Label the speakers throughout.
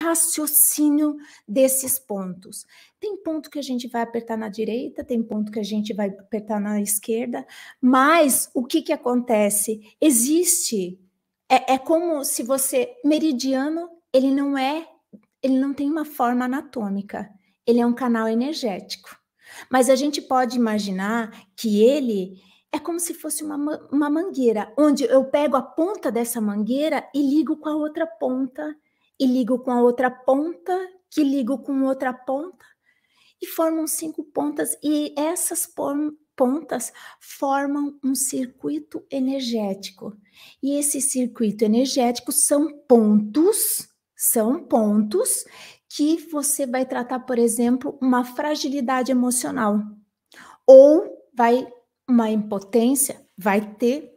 Speaker 1: raciocínio desses pontos. Tem ponto que a gente vai apertar na direita, tem ponto que a gente vai apertar na esquerda, mas o que que acontece? Existe, é como se você, meridiano, ele não tem uma forma anatômica, ele é um canal energético. Mas a gente pode imaginar que ele é como se fosse uma mangueira, onde eu pego a ponta dessa mangueira e ligo com a outra ponta, e ligo com a outra ponta, que ligo com outra ponta, e formam 5 pontas, e essas pontas formam um circuito energético. E esse circuito energético são pontos que você vai tratar, por exemplo, uma fragilidade emocional, ou uma impotência, vai ter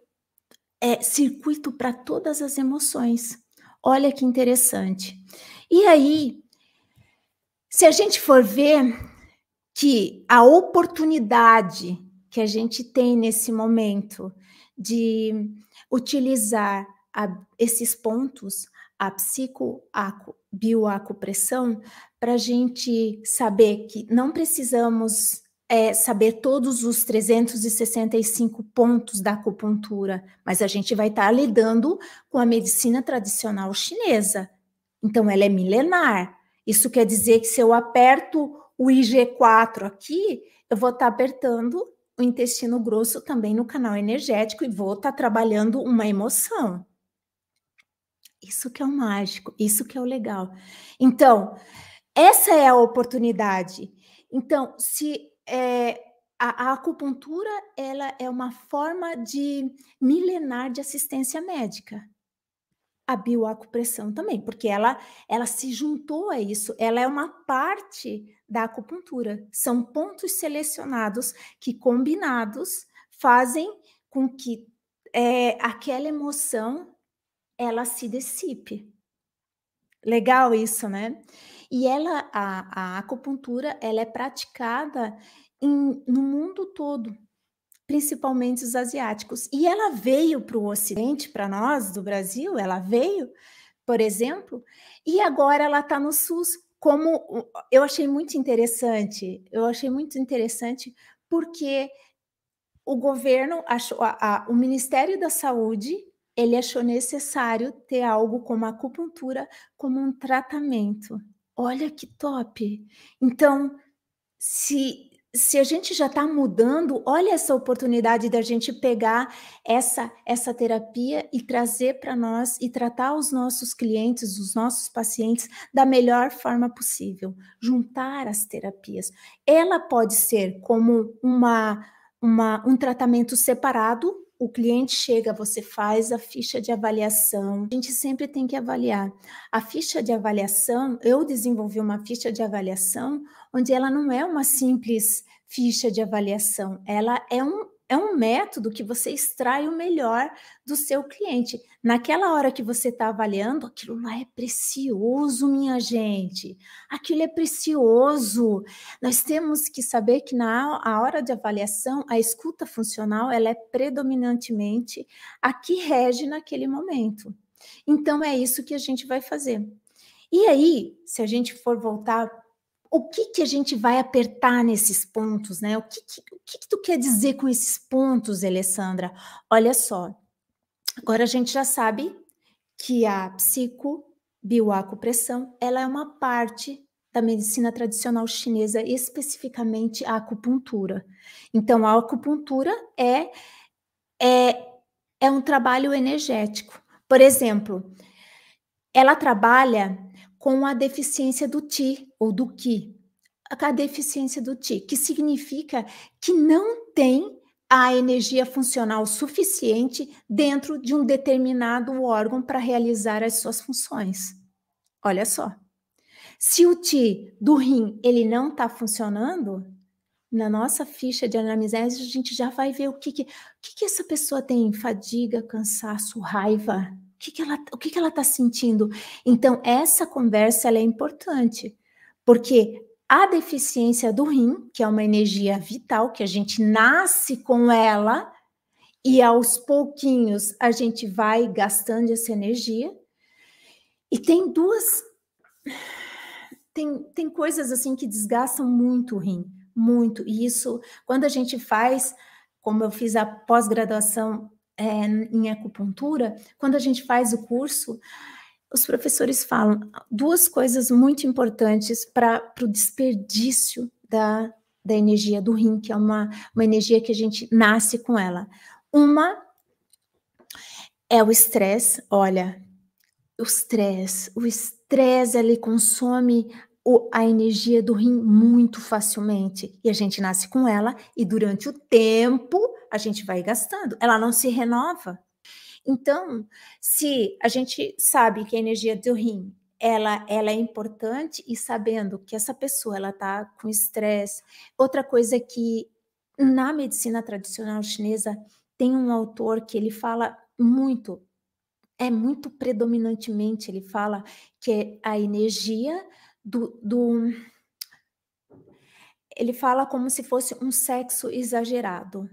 Speaker 1: circuito para todas as emoções. Olha que interessante. E aí, se a gente for ver que a oportunidade que a gente tem nesse momento de utilizar esses pontos, a bioacupressão, para a gente saber que não precisamos saber todos os 365 pontos da acupuntura, mas a gente vai estar lidando com a medicina tradicional chinesa. Então, ela é milenar. Isso quer dizer que se eu aperto o IG4 aqui, eu vou estar apertando o intestino grosso também no canal energético e vou estar trabalhando uma emoção. Isso que é o mágico, isso que é o legal. Então, essa é a oportunidade. Então, se a acupuntura, ela é uma forma de milenar de assistência médica. A bioacupressão também, porque ela se juntou a isso, ela é uma parte da acupuntura. São pontos selecionados que, combinados, fazem com que aquela emoção ela se dissipe. Legal isso, né? E a acupuntura, ela é praticada no mundo todo, principalmente os asiáticos. E ela veio para o Ocidente, para nós do Brasil, ela veio, por exemplo, e agora ela está no SUS. Como eu achei muito interessante, porque o governo achou, o Ministério da Saúde, ele achou necessário ter algo como a acupuntura como um tratamento. Olha que top! Então, se a gente já está mudando, olha essa oportunidade da gente pegar essa terapia e trazer para nós e tratar os nossos clientes, os nossos pacientes da melhor forma possível. Juntar as terapias. Ela pode ser como um tratamento separado. O cliente chega, você faz a ficha de avaliação. A gente sempre tem que avaliar. A ficha de avaliação, eu desenvolvi uma ficha de avaliação onde ela não é uma simples ficha de avaliação, ela é um método que você extrai o melhor do seu cliente. Naquela hora que você está avaliando, aquilo lá é precioso, minha gente. Aquilo é precioso. Nós temos que saber que na hora de avaliação, a escuta funcional, ela é predominantemente a que rege naquele momento. Então, é isso que a gente vai fazer. E aí, se a gente for voltar, o que a gente vai apertar nesses pontos, né? O que tu quer dizer com esses pontos, Alessandra? Olha só, agora a gente já sabe que a psicobioacupressão, ela é uma parte da medicina tradicional chinesa, especificamente a acupuntura. Então, a acupuntura é um trabalho energético. Por exemplo, ela trabalha com a deficiência do Qi ou do Qi. A deficiência do Qi, que significa que não tem a energia funcional suficiente dentro de um determinado órgão para realizar as suas funções. Olha só. Se o Qi do rim ele não está funcionando, na nossa ficha de anamnese a gente já vai ver o que essa pessoa tem: fadiga, cansaço, raiva. O que ela está sentindo? Então, essa conversa ela é importante, porque a deficiência do rim, que é uma energia vital, que a gente nasce com ela, e aos pouquinhos a gente vai gastando essa energia. E tem duas tem coisas, assim, que desgastam muito o rim, muito. E isso, quando a gente faz, como eu fiz a pós-graduação, em acupuntura, quando a gente faz o curso, os professores falam 2 coisas muito importantes para o desperdício da energia do rim, que é uma energia que a gente nasce com ela. Uma é o estresse. Olha, o estresse ele consome a energia do rim muito facilmente, e a gente nasce com ela, e durante o tempo a gente vai gastando, ela não se renova. Então, se a gente sabe que a energia do rim, ela é importante, e sabendo que essa pessoa ela tá com estresse, outra coisa é que na medicina tradicional chinesa tem um autor que ele fala muito, muito predominantemente, ele fala que é a energia do ele fala como se fosse um sexo exagerado.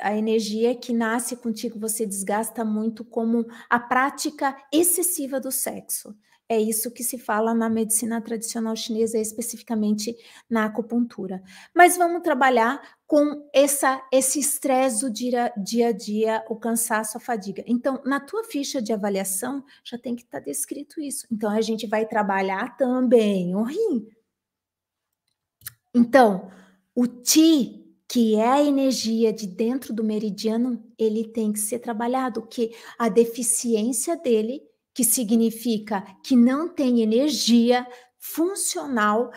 Speaker 1: A energia que nasce contigo, você desgasta muito como a prática excessiva do sexo. É isso que se fala na medicina tradicional chinesa, especificamente na acupuntura. Mas vamos trabalhar com esse estresse do dia a dia, o cansaço, a fadiga. Então, na tua ficha de avaliação, já tem que estar descrito isso. Então, a gente vai trabalhar também o rim. Então, o Qi, que é a energia de dentro do meridiano, ele tem que ser trabalhado, que a deficiência dele, que significa que não tem energia funcional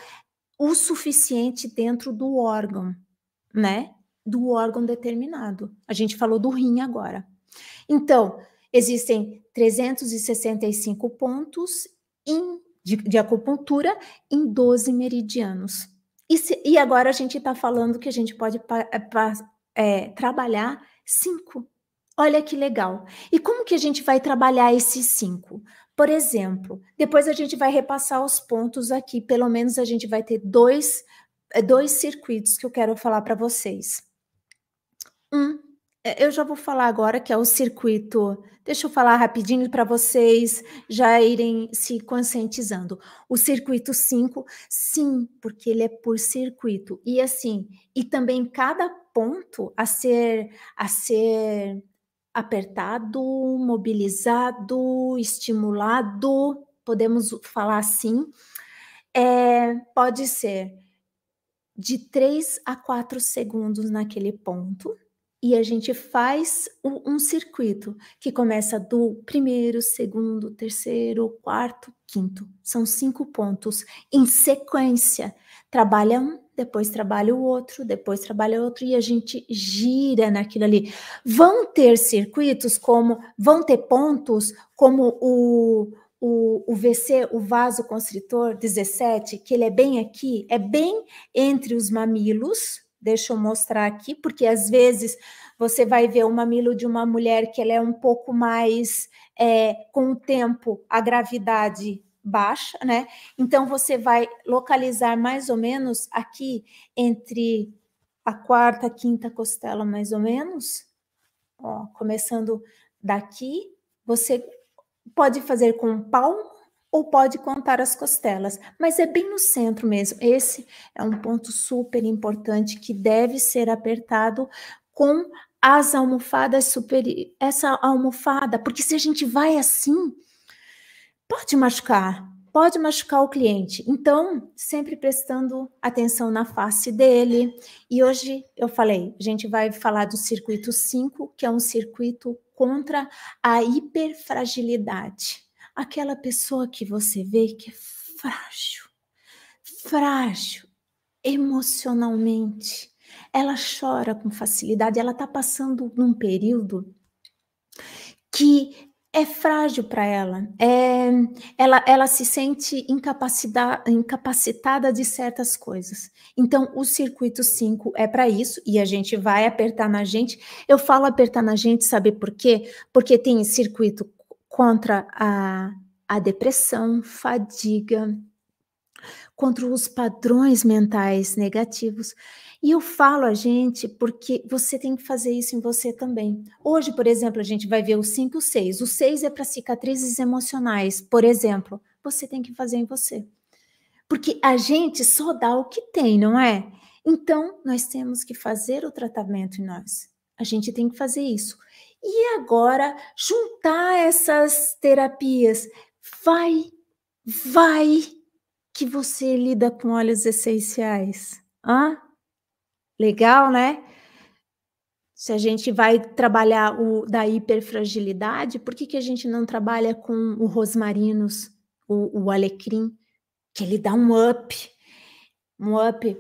Speaker 1: o suficiente dentro do órgão, né? Do órgão determinado. A gente falou do rim agora. Então, existem 365 pontos de acupuntura em 12 meridianos. E agora a gente está falando que a gente pode trabalhar 5. Olha que legal. E como que a gente vai trabalhar esses 5? Por exemplo, depois a gente vai repassar os pontos aqui, pelo menos a gente vai ter dois circuitos que eu quero falar para vocês. Eu já vou falar agora que é o circuito. Deixa eu falar rapidinho para vocês já irem se conscientizando. O circuito 5, sim, porque ele é por circuito. E assim, e também cada ponto a ser apertado, mobilizado, estimulado, podemos falar assim, pode ser de 3 a 4 segundos naquele ponto, e a gente faz um circuito que começa do primeiro, segundo, terceiro, quarto, quinto. São 5 pontos em sequência. Trabalha um, depois trabalha o outro, depois trabalha outro, e a gente gira naquilo ali. Vão ter circuitos vão ter pontos como o VC, o vasoconstritor 17, que ele é bem aqui, é bem entre os mamilos. Deixa eu mostrar aqui, porque às vezes você vai ver o mamilo de uma mulher que ela é um pouco mais, com o tempo, a gravidade baixa, né? Então, você vai localizar mais ou menos aqui entre a quarta, quinta costela, mais ou menos. Ó, começando daqui, você pode fazer com um palmo ou pode contar as costelas, mas é bem no centro mesmo. Esse é um ponto super importante que deve ser apertado com as almofadas superiores. Essa almofada, porque se a gente vai assim, pode machucar o cliente. Então, sempre prestando atenção na face dele. E hoje eu falei, a gente vai falar do circuito 5, que é um circuito contra a hiperfragilidade. Aquela pessoa que você vê que é frágil emocionalmente. Ela chora com facilidade, ela está passando num período que é frágil para ela, ela se sente incapacitada de certas coisas. Então, o circuito 5 é para isso, e a gente vai apertar na gente. Eu falo apertar na gente, sabe por quê? Porque tem circuito contra a depressão, fadiga, contra os padrões mentais negativos. E eu falo a gente porque você tem que fazer isso em você também. Hoje, por exemplo, a gente vai ver o 5 e o 6. O 6 é para cicatrizes emocionais, por exemplo. Você tem que fazer em você. Porque a gente só dá o que tem, não é? Então, nós temos que fazer o tratamento em nós. A gente tem que fazer isso. E agora, juntar essas terapias. Vai, vai que você lida com óleos essenciais. Hã? Legal, né? Se a gente vai trabalhar o da hiperfragilidade, por que que a gente não trabalha com o rosmarinos, o alecrim, que ele dá um up.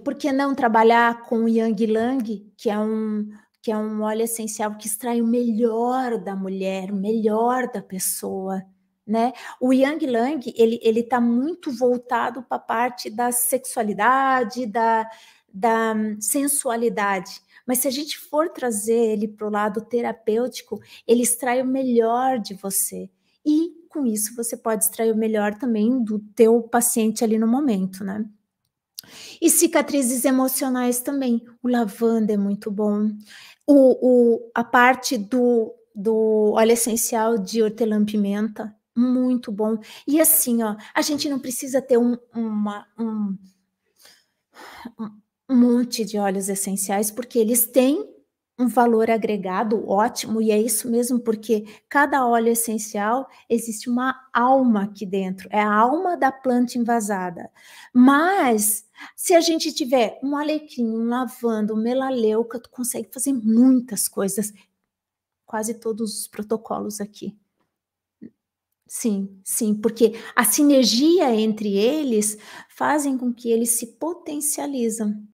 Speaker 1: Por que não trabalhar com o ylang-ylang, que é um óleo essencial que extrai o melhor da mulher, o melhor da pessoa, né? O ylang-ylang, ele tá muito voltado para a parte da sexualidade, da sensualidade. Mas se a gente for trazer ele para o lado terapêutico, ele extrai o melhor de você. E com isso você pode extrair o melhor também do teu paciente ali no momento, né? E cicatrizes emocionais também. O lavanda é muito bom. A parte do óleo essencial de hortelã-pimenta, muito bom. E assim, ó, a gente não precisa ter um monte de óleos essenciais, porque eles têm um valor agregado ótimo, e é isso mesmo, porque cada óleo essencial existe uma alma aqui dentro, é a alma da planta invasada. Mas se a gente tiver um alecrim, um lavanda, um melaleuca, tu consegue fazer muitas coisas, quase todos os protocolos aqui. Sim, sim, porque a sinergia entre eles fazem com que eles se potencializam.